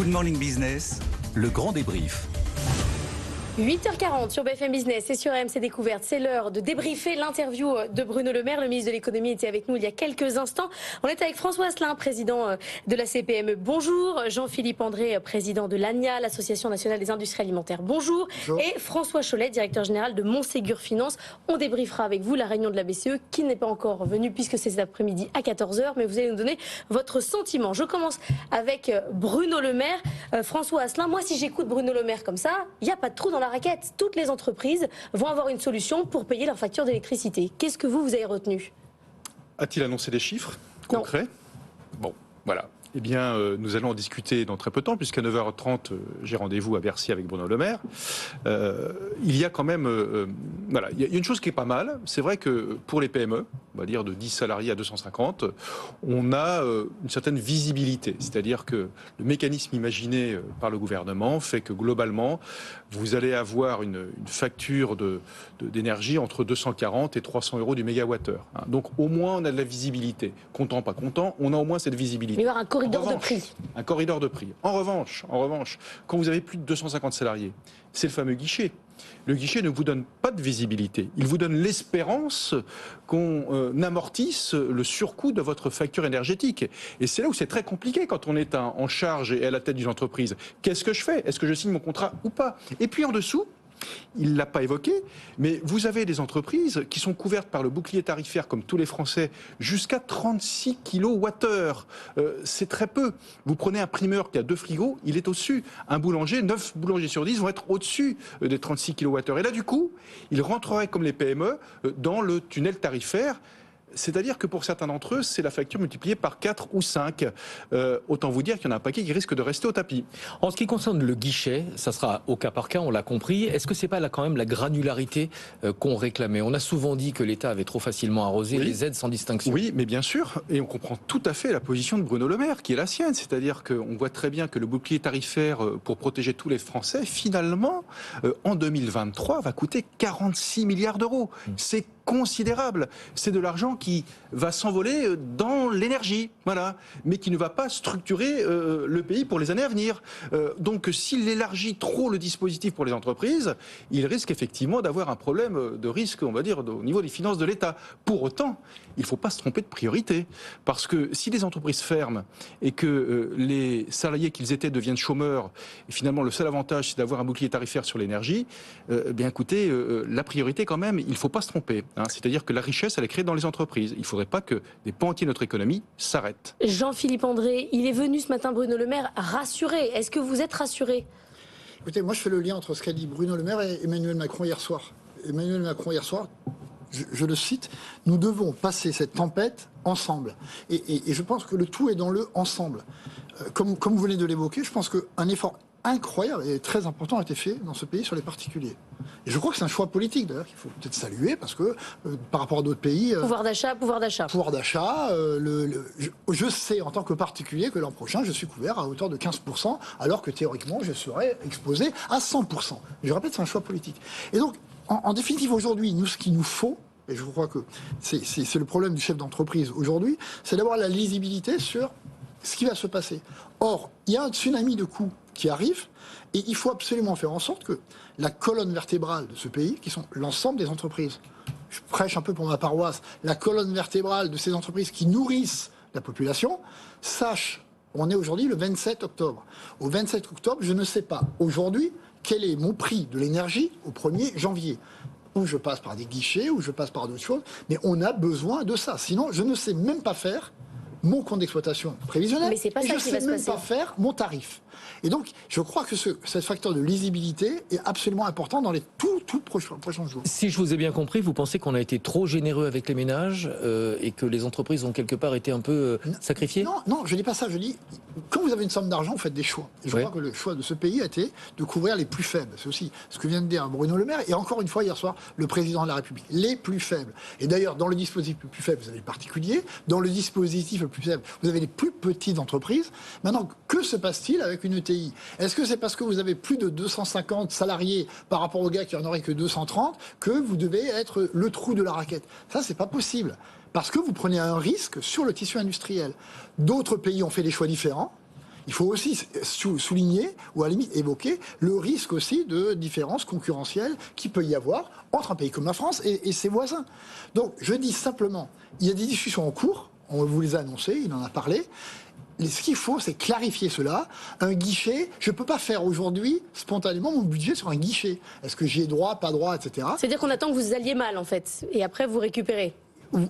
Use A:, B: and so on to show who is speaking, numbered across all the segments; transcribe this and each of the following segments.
A: Good Morning Business, le grand débrief.
B: 8h40 sur BFM Business et sur RMC Découverte. C'est l'heure de débriefer l'interview de Bruno Le Maire. Le ministre de l'économie était avec nous il y a quelques instants. On est avec François Asselin, président de la CPME. Bonjour. Jean-Philippe André, président de l'ANIA, l'Association nationale des industries alimentaires. Bonjour.
C: Bonjour.
B: Et François Chollet, directeur général de Montségur Finance. On débriefera avec vous la réunion de la BCE qui n'est pas encore venue puisque c'est cet après-midi à 14h. Mais vous allez nous donner votre sentiment. Je commence avec Bruno Le Maire. François Asselin, moi si j'écoute Bruno Le Maire comme ça, il n'y a pas de trou dans la raquette. Toutes les entreprises vont avoir une solution pour payer leur facture d'électricité. Qu'est-ce que vous avez retenu?
C: A-t-il annoncé des chiffres concrets? Bon, voilà. Eh bien, nous allons en discuter dans très peu de temps, puisqu'à 9h30, j'ai rendez-vous à Bercy avec Bruno Le Maire. Il y a quand même... voilà, il y a une chose qui est pas mal. C'est vrai que pour les PME, on va dire de 10 salariés à 250, on a une certaine visibilité. C'est-à-dire que le mécanisme imaginé par le gouvernement fait que globalement, vous allez avoir une facture d'énergie entre 240 et 300 euros du mégawattheure. Donc au moins, on a de la visibilité. Content, pas content, on a au moins cette visibilité.
B: Mais il y aura un corridor de prix.
C: Un corridor de prix. En revanche, quand vous avez plus de 250 salariés, c'est le fameux guichet. Le guichet ne vous donne pas de visibilité. Il vous donne l'espérance qu'on amortisse le surcoût de votre facture énergétique. Et c'est là où c'est très compliqué quand on est en charge et à la tête d'une entreprise. Qu'est-ce que je fais? Est-ce que je signe mon contrat ou pas? Et puis en dessous, il ne l'a pas évoqué, mais vous avez des entreprises qui sont couvertes par le bouclier tarifaire, comme tous les Français, jusqu'à 36 kWh. C'est très peu. Vous prenez un primeur qui a 2 frigos, il est au-dessus. Un boulanger, 9 boulangers sur 10 vont être au-dessus des 36 kWh. Et là, du coup, il rentrerait comme les PME dans le tunnel tarifaire. C'est-à-dire que pour certains d'entre eux, c'est la facture multipliée par 4 ou 5. Autant vous dire qu'il y en a un paquet qui risque de rester au tapis.
D: En ce qui concerne le guichet, ça sera au cas par cas, on l'a compris. Est-ce que c'est pas là quand même la granularité qu'on réclamait? On a souvent dit que l'État avait trop facilement arrosé les aides sans distinction.
C: Oui, mais bien sûr, et on comprend tout à fait la position de Bruno Le Maire, qui est la sienne. C'est-à-dire qu'on voit très bien que le bouclier tarifaire pour protéger tous les Français, finalement, en 2023, va coûter 46 milliards d'euros. C'est considérable. C'est de l'argent qui va s'envoler dans l'énergie, voilà, mais qui ne va pas structurer le pays pour les années à venir. Donc s'il élargit trop le dispositif pour les entreprises, il risque effectivement d'avoir un problème de risque, on va dire, au niveau des finances de l'État. Pour autant, il ne faut pas se tromper de priorité, parce que si les entreprises ferment et que les salariés qu'ils étaient deviennent chômeurs, et finalement le seul avantage c'est d'avoir un bouclier tarifaire sur l'énergie, bien écoutez, la priorité quand même, il ne faut pas se tromper. C'est-à-dire que la richesse, elle est créée dans les entreprises. Il ne faudrait pas que des pans entiers de notre économie s'arrêtent.
B: Jean-Philippe André, il est venu ce matin, Bruno Le Maire, rassuré. Est-ce que vous êtes rassuré?
E: Écoutez, moi je fais le lien entre ce qu'a dit Bruno Le Maire et Emmanuel Macron hier soir. Emmanuel Macron hier soir, je le cite, « Nous devons passer cette tempête ensemble ». Et je pense que le tout est dans le « ensemble ». Comme vous venez de l'évoquer, je pense qu'un effort incroyable et très important a été fait dans ce pays sur les particuliers. Et je crois que c'est un choix politique d'ailleurs qu'il faut peut-être saluer parce que par rapport à d'autres pays...
B: Pouvoir d'achat. Pouvoir d'achat,
E: je sais en tant que particulier que l'an prochain je suis couvert à hauteur de 15% alors que théoriquement je serais exposé à 100%. Je répète, c'est un choix politique. Et donc, en définitive aujourd'hui, nous ce qu'il nous faut, et je crois que c'est le problème du chef d'entreprise aujourd'hui, c'est d'avoir la lisibilité sur ce qui va se passer. Or, il y a un tsunami de coûts qui arrive, et il faut absolument faire en sorte que la colonne vertébrale de ce pays, qui sont l'ensemble des entreprises, je prêche un peu pour ma paroisse, la colonne vertébrale de ces entreprises qui nourrissent la population, sache, on est aujourd'hui le 27 octobre. Au 27 octobre, je ne sais pas aujourd'hui quel est mon prix de l'énergie au 1er janvier. Ou je passe par des guichets, ou je passe par d'autres choses, mais on a besoin de ça. Sinon, je ne sais même pas faire mon compte d'exploitation prévisionnel,
B: mais c'est pas
E: et
B: ça
E: je
B: qui
E: ne
B: va
E: sais
B: se
E: même
B: passer.
E: pas faire mon tarif. Et donc, je crois que ce facteur de lisibilité est absolument important dans les tout prochains jours.
D: Si je vous ai bien compris, vous pensez qu'on a été trop généreux avec les ménages et que les entreprises ont quelque part été un peu sacrifiées?
E: Non, je ne dis pas ça. Je dis, quand vous avez une somme d'argent, vous faites des choix. Et je crois que le choix de ce pays a été de couvrir les plus faibles. C'est aussi ce que vient de dire Bruno Le Maire et encore une fois hier soir, le président de la République. Les plus faibles. Et d'ailleurs, dans le dispositif le plus faible, vous avez le particulier. Dans le dispositif le plus faible, vous avez les plus petites entreprises. Maintenant, que se passe-t-il avec une ETI? Est-ce que c'est parce que vous avez plus de 250 salariés par rapport aux gars qui en auraient que 230 que vous devez être le trou de la raquette? Ça, c'est pas possible. Parce que vous prenez un risque sur le tissu industriel. D'autres pays ont fait des choix différents. il faut aussi souligner, ou à la limite évoquer, le risque aussi de différences concurrentielles qu'il peut y avoir entre un pays comme la France et ses voisins. Donc, je dis simplement, il y a des discussions en cours, on vous les a annoncées, il en a parlé. Ce qu'il faut, c'est clarifier cela. Un guichet, je ne peux pas faire aujourd'hui, spontanément, mon budget sur un guichet. Est-ce que j'y ai droit, pas droit, etc.
B: C'est-à-dire qu'on attend que vous alliez mal, en fait, et après vous récupérez.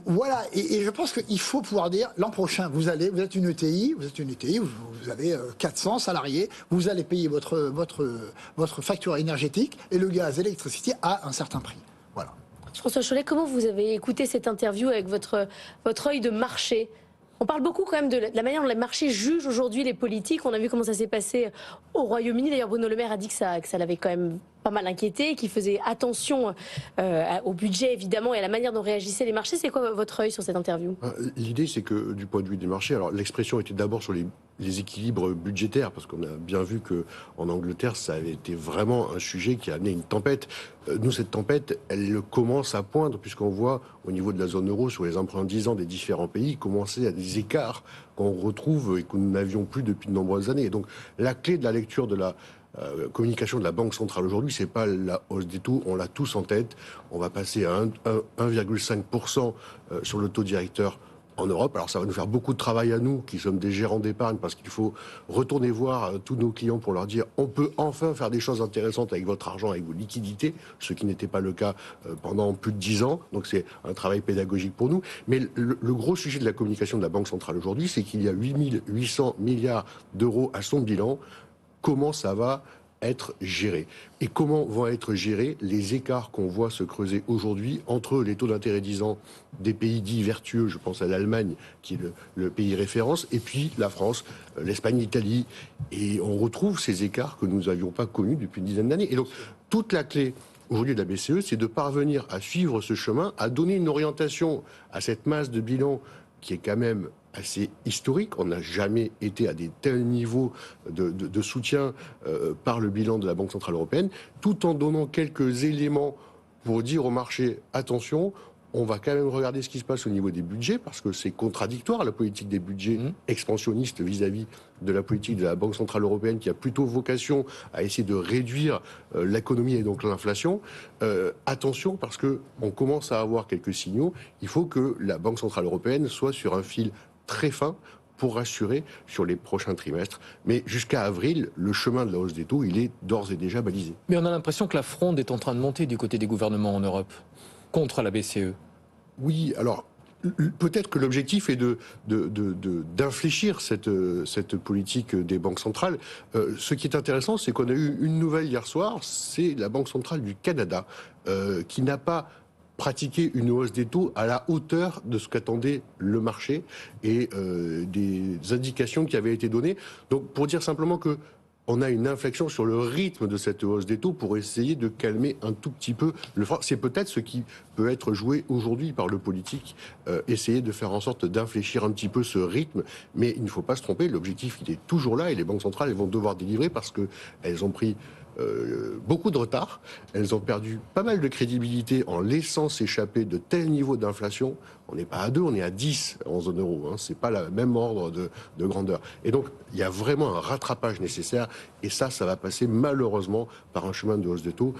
E: Voilà, et je pense qu'il faut pouvoir dire, l'an prochain, vous êtes une ETI, vous avez 400 salariés, vous allez payer votre facture énergétique, et le gaz, l'électricité à un certain prix. Voilà.
B: François Chollet, comment vous avez écouté cette interview avec votre œil de marché ? On parle beaucoup quand même de la manière dont les marchés jugent aujourd'hui les politiques. On a vu comment ça s'est passé au Royaume-Uni. D'ailleurs, Bruno Le Maire a dit que ça l'avait quand même pas mal inquiété, qu'il faisait attention au budget, évidemment, et à la manière dont réagissaient les marchés. C'est quoi votre œil sur cette interview ?
F: L'idée, c'est que du point de vue des marchés, alors l'expression était d'abord sur les équilibres budgétaires, parce qu'on a bien vu qu'en Angleterre, ça avait été vraiment un sujet qui a amené une tempête. Nous, cette tempête, elle commence à poindre, puisqu'on voit au niveau de la zone euro, sur les emprunts 10 ans des différents pays, commencer à des écarts qu'on retrouve et que nous n'avions plus depuis de nombreuses années. Et donc, la clé de la lecture de la communication de la Banque centrale aujourd'hui, c'est pas la hausse des taux, on l'a tous en tête. On va passer à 1,5% sur le taux directeur en Europe. Alors ça va nous faire beaucoup de travail à nous, qui sommes des gérants d'épargne, parce qu'il faut retourner voir tous nos clients pour leur dire on peut enfin faire des choses intéressantes avec votre argent, avec vos liquidités, ce qui n'était pas le cas pendant plus de 10 ans. Donc c'est un travail pédagogique pour nous. Mais le gros sujet de la communication de la Banque centrale aujourd'hui, c'est qu'il y a 8 800 milliards d'euros à son bilan. Comment ça va être géré? Et comment vont être gérés les écarts qu'on voit se creuser aujourd'hui entre les taux d'intérêt 10 ans des pays dits vertueux, je pense à l'Allemagne qui est le pays référence, et puis la France, l'Espagne, l'Italie. Et on retrouve ces écarts que nous n'avions pas connus depuis une dizaine d'années. Et donc toute la clé aujourd'hui de la BCE, c'est de parvenir à suivre ce chemin, à donner une orientation à cette masse de bilan qui est quand même assez historique. On n'a jamais été à des tels niveaux de soutien par le bilan de la Banque centrale européenne, tout en donnant quelques éléments pour dire au marché attention, on va quand même regarder ce qui se passe au niveau des budgets, parce que c'est contradictoire, la politique des budgets expansionnistes vis-à-vis de la politique de la Banque centrale européenne, qui a plutôt vocation à essayer de réduire l'économie et donc l'inflation. Attention, parce qu'on commence à avoir quelques signaux. Il faut que la Banque centrale européenne soit sur un fil très fin pour rassurer sur les prochains trimestres. Mais jusqu'à avril, le chemin de la hausse des taux, il est d'ores et déjà balisé.
D: Mais on a l'impression que la fronde est en train de monter du côté des gouvernements en Europe contre la BCE.
F: Oui, alors peut-être que l'objectif est d'infléchir cette politique des banques centrales. Ce qui est intéressant, c'est qu'on a eu une nouvelle hier soir, c'est la Banque centrale du Canada, qui n'a pas pratiqué une hausse des taux à la hauteur de ce qu'attendait le marché et des indications qui avaient été données. Donc pour dire simplement que on a une inflexion sur le rythme de cette hausse des taux pour essayer de calmer un tout petit peu le franc. C'est peut-être ce qui peut être joué aujourd'hui par le politique, essayer de faire en sorte d'infléchir un petit peu ce rythme. Mais il ne faut pas se tromper, l'objectif il est toujours là et les banques centrales elles vont devoir délivrer parce qu'elles ont pris beaucoup de retard. Elles ont perdu pas mal de crédibilité en laissant s'échapper de tels niveaux d'inflation. On n'est pas à 2, on est à 10 en zone euro. C'est pas le même ordre de grandeur. Et donc, il y a vraiment un rattrapage nécessaire. Et ça va passer malheureusement par un chemin de hausse de taux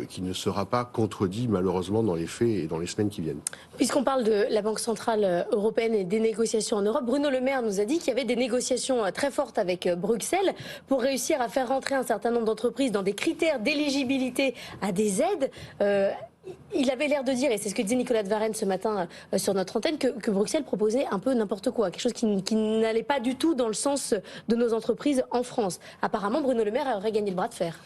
F: qui ne sera pas contredit malheureusement dans les faits et dans les semaines qui viennent.
B: Puisqu'on parle de la Banque centrale européenne et des négociations en Europe, Bruno Le Maire nous a dit qu'il y avait des négociations très fortes avec Bruxelles pour réussir à faire rentrer un certain nombre d'entreprises dans des critères d'éligibilité à des aides. Il avait l'air de dire, et c'est ce que disait Nicolas de Varenne ce matin sur notre antenne, que Bruxelles proposait un peu n'importe quoi, quelque chose qui n'allait pas du tout dans le sens de nos entreprises en France. Apparemment, Bruno Le Maire aurait gagné le bras de fer.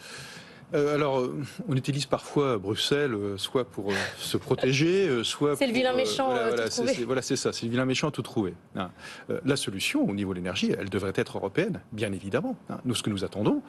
C: Alors, on utilise parfois Bruxelles, soit pour se protéger, soit
B: c'est le vilain méchant tout trouvé.
C: Voilà, c'est ça, c'est le vilain méchant tout trouvé. La solution, au niveau de l'énergie, elle devrait être européenne, bien évidemment. Nous, ce que nous attendons,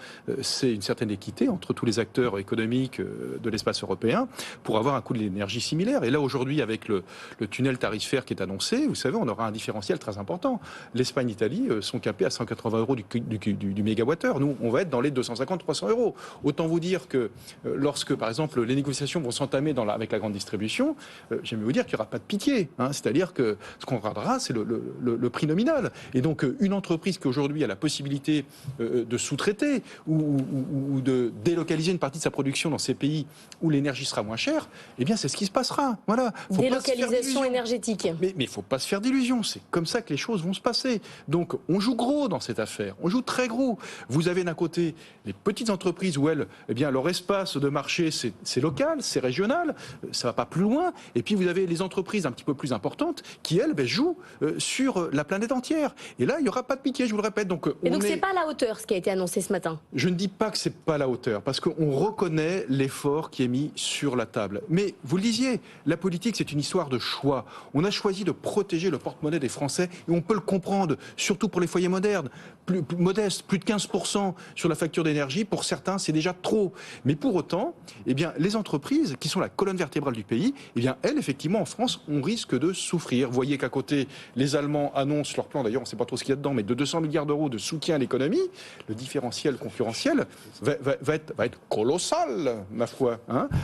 C: c'est une certaine équité entre tous les acteurs économiques de l'espace européen pour avoir un coût de l'énergie similaire. Et là, aujourd'hui, avec le tunnel tarifaire qui est annoncé, vous savez, on aura un différentiel très important. L'Espagne et l'Italie sont capés à 180 € du mégawattheure. Nous, on va être dans les 250-300 €. Autant vous dire dire que lorsque, par exemple, les négociations vont s'entamer avec la grande distribution, j'aime vous dire qu'il n'y aura pas de pitié. C'est-à-dire que ce qu'on regardera, c'est le prix nominal. Et donc, une entreprise qui aujourd'hui a la possibilité de sous-traiter ou de délocaliser une partie de sa production dans ces pays où l'énergie sera moins chère, eh bien, c'est ce qui se passera. Voilà.
B: Délocalisation énergétique.
C: Mais il ne faut pas se faire d'illusions. C'est comme ça que les choses vont se passer. Donc, on joue gros dans cette affaire. On joue très gros. Vous avez d'un côté les petites entreprises où elles, eh bien, leur espace de marché, c'est local, c'est régional, ça va pas plus loin. Et puis, vous avez les entreprises un petit peu plus importantes qui, elles, jouent sur la planète entière. Et là, il n'y aura pas de pitié, je vous le répète. Donc,
B: c'est pas à la hauteur ce qui a été annoncé ce matin.
C: Je ne dis pas que c'est pas à la hauteur, parce qu'on reconnaît l'effort qui est mis sur la table. Mais vous le disiez, la politique, c'est une histoire de choix. On a choisi de protéger le porte-monnaie des Français, et on peut le comprendre, surtout pour les foyers modernes, plus modestes, plus de 15% sur la facture d'énergie. Pour certains, c'est déjà trop. Mais pour autant, eh bien, les entreprises, qui sont la colonne vertébrale du pays, eh bien, elles, effectivement, en France, on risque de souffrir. Vous voyez qu'à côté, les Allemands annoncent leur plan, d'ailleurs, on ne sait pas trop ce qu'il y a dedans, mais de 200 milliards d'euros de soutien à l'économie. Le différentiel concurrentiel va être colossal, ma foi.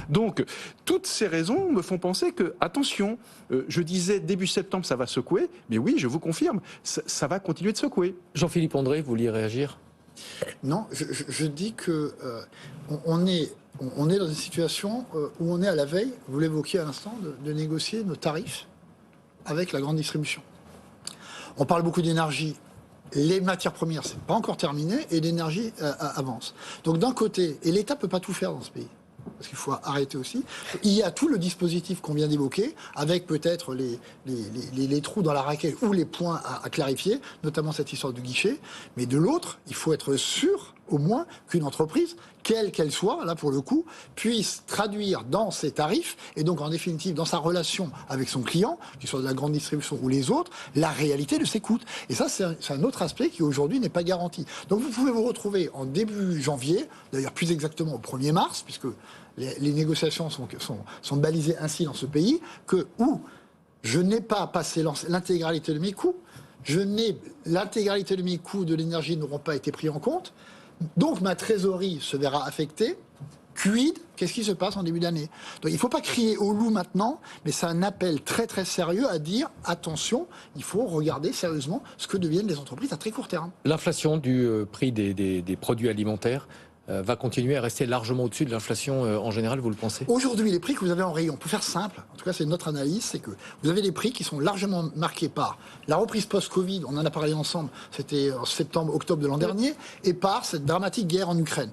C: Donc, toutes ces raisons me font penser que, attention, je disais début septembre, ça va secouer, mais oui, je vous confirme, ça va continuer de secouer.
D: Jean-Philippe André, vous vouliez réagir ?
E: Non, je dis que on est dans une situation où on est à la veille, vous l'évoquiez à l'instant, de négocier nos tarifs avec la grande distribution. On parle beaucoup d'énergie. Les matières premières, c'est pas encore terminé, et l'énergie avance. Donc d'un côté, et l'État peut pas tout faire dans ce pays, parce qu'il faut arrêter aussi. Il y a tout le dispositif qu'on vient d'évoquer, avec peut-être les trous dans la raquette ou les points à clarifier, notamment cette histoire du guichet. Mais de l'autre, il faut être sûr, au moins, qu'une entreprise, quelle qu'elle soit, là pour le coup, puisse traduire dans ses tarifs, et donc en définitive dans sa relation avec son client, qu'il soit de la grande distribution ou les autres, la réalité de ses coûts. Et ça, c'est un autre aspect qui aujourd'hui n'est pas garanti. Donc vous pouvez vous retrouver en début janvier, d'ailleurs plus exactement au 1er mars, puisque les négociations sont balisées ainsi dans ce pays, où je n'ai pas passé l'intégralité de mes coûts, l'intégralité de mes coûts de l'énergie n'auront pas été pris en compte, donc ma trésorerie se verra affectée. Quid ? Qu'est-ce qui se passe en début d'année ? Donc il ne faut pas crier au loup maintenant, mais c'est un appel très très sérieux à dire attention, il faut regarder sérieusement ce que deviennent les entreprises à très court terme.
D: L'inflation du prix des produits alimentaires va continuer à rester largement au-dessus de l'inflation en général, vous le pensez ?
E: Aujourd'hui, les prix que vous avez en rayon, pour faire simple, en tout cas c'est notre analyse, c'est que vous avez des prix qui sont largement marqués par la reprise post-Covid, on en a parlé ensemble, c'était en septembre, octobre de l'an dernier, et par cette dramatique guerre en Ukraine.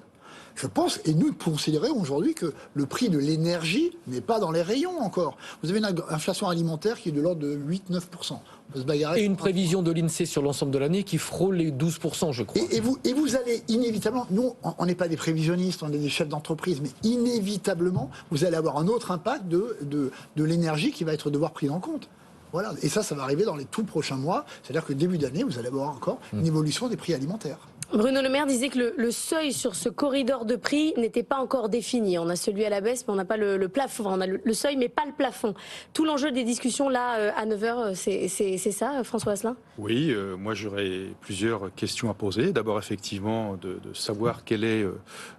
E: Je pense, et nous considérons aujourd'hui que le prix de l'énergie n'est pas dans les rayons encore. Vous avez une inflation alimentaire qui est de l'ordre de 8-9%. On peut se bagarrer.
D: Et une prévision de l'INSEE sur l'ensemble de l'année qui frôle les 12%, je crois.
E: Et vous allez inévitablement, nous, on n'est pas des prévisionnistes, on est des chefs d'entreprise, mais inévitablement, vous allez avoir un autre impact de l'énergie qui va être devoir pris en compte. Voilà. Et ça va arriver dans les tout prochains mois. C'est-à-dire que début d'année, vous allez avoir encore une évolution des prix alimentaires.
B: Bruno Le Maire disait que le seuil sur ce corridor de prix n'était pas encore défini. On a celui à la baisse, mais on n'a pas le plafond. On a le seuil, mais pas le plafond. Tout l'enjeu des discussions, là, à 9h, c'est ça, François Asselin ?
C: Oui, moi j'aurais plusieurs questions à poser. D'abord, effectivement, de savoir quelle est,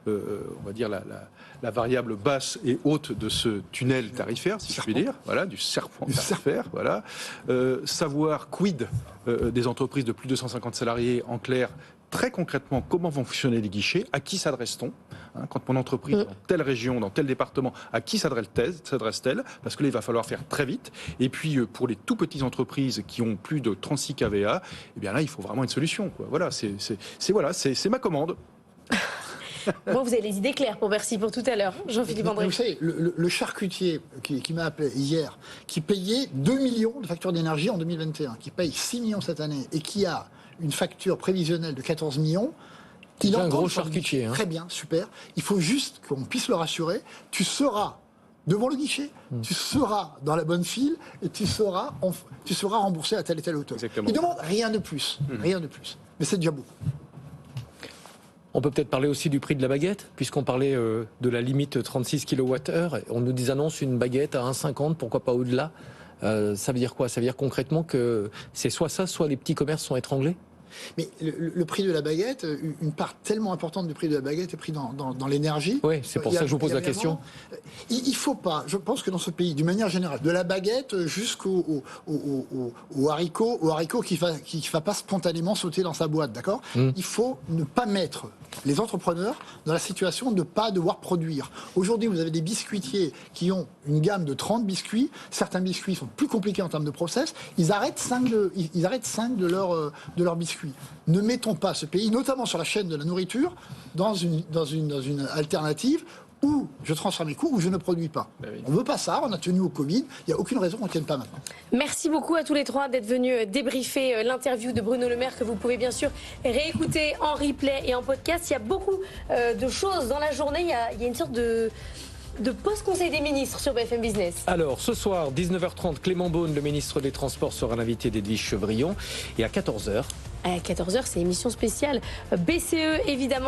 C: on va dire, la variable basse et haute de ce tunnel tarifaire, si je puis dire, voilà, du serpent tarifaire, voilà. Savoir quid des entreprises de plus de 150 salariés, en clair. Très concrètement, comment vont fonctionner les guichets ? À qui s'adresse-t-on ? Quand mon entreprise, dans telle région, dans tel département, à qui s'adresse-t-elle ? Parce que là, il va falloir faire très vite. Et puis, pour les tout petites entreprises qui ont plus de 36 kVA, eh bien là, il faut vraiment une solution, quoi. Voilà, c'est ma commande.
B: Moi, vous avez les idées claires pour Bercy pour tout à l'heure. Jean-Philippe André.
E: Vous savez, le charcutier qui m'a appelé hier, qui payait 2 millions de factures d'énergie en 2021, qui paye 6 millions cette année et qui a une facture prévisionnelle de 14 millions,
D: il a un gros charcutier.
E: Très bien, super. Il faut juste qu'on puisse le rassurer. Tu seras devant le guichet, tu seras dans la bonne file et tu seras remboursé à telle et telle hauteur.
C: Exactement.
E: Il ne demande rien de plus. Rien de plus. Mais c'est déjà beaucoup.
D: On peut peut-être parler aussi du prix de la baguette, puisqu'on parlait de la limite 36 kWh. On nous annonce une baguette à 1,50, pourquoi pas au-delà. Ça veut dire quoi ? Ça veut dire concrètement que c'est soit ça, soit les petits commerces sont étranglés ?
E: Mais le prix de la baguette, une part tellement importante du prix de la baguette est pris dans l'énergie.
D: Oui, c'est pour ça que je vous pose la question.
E: Il faut pas, je pense que dans ce pays, d'une manière générale, de la baguette jusqu'au haricot qui va pas spontanément sauter dans sa boîte, d'accord ? Il faut ne pas mettre les entrepreneurs dans la situation de ne pas devoir produire. Aujourd'hui, vous avez des biscuitiers qui ont une gamme de 30 biscuits. Certains biscuits sont plus compliqués en termes de process. Ils arrêtent 5 de leurs biscuits. Ne mettons pas ce pays, notamment sur la chaîne de la nourriture, dans une alternative où je transfère mes coûts, ou je ne produis pas. On ne veut pas ça, on a tenu au Covid, il n'y a aucune raison qu'on ne tienne pas maintenant.
B: Merci beaucoup à tous les trois d'être venus débriefer l'interview de Bruno Le Maire que vous pouvez bien sûr réécouter en replay et en podcast. Il y a beaucoup de choses dans la journée, il y a une sorte de post-conseil des ministres sur BFM Business.
D: Alors, ce soir, 19h30, Clément Beaune, le ministre des Transports, sera l'invité d'Edwige Chevrillon. Et à 14h...
B: À 14h, c'est émission spéciale BCE, évidemment.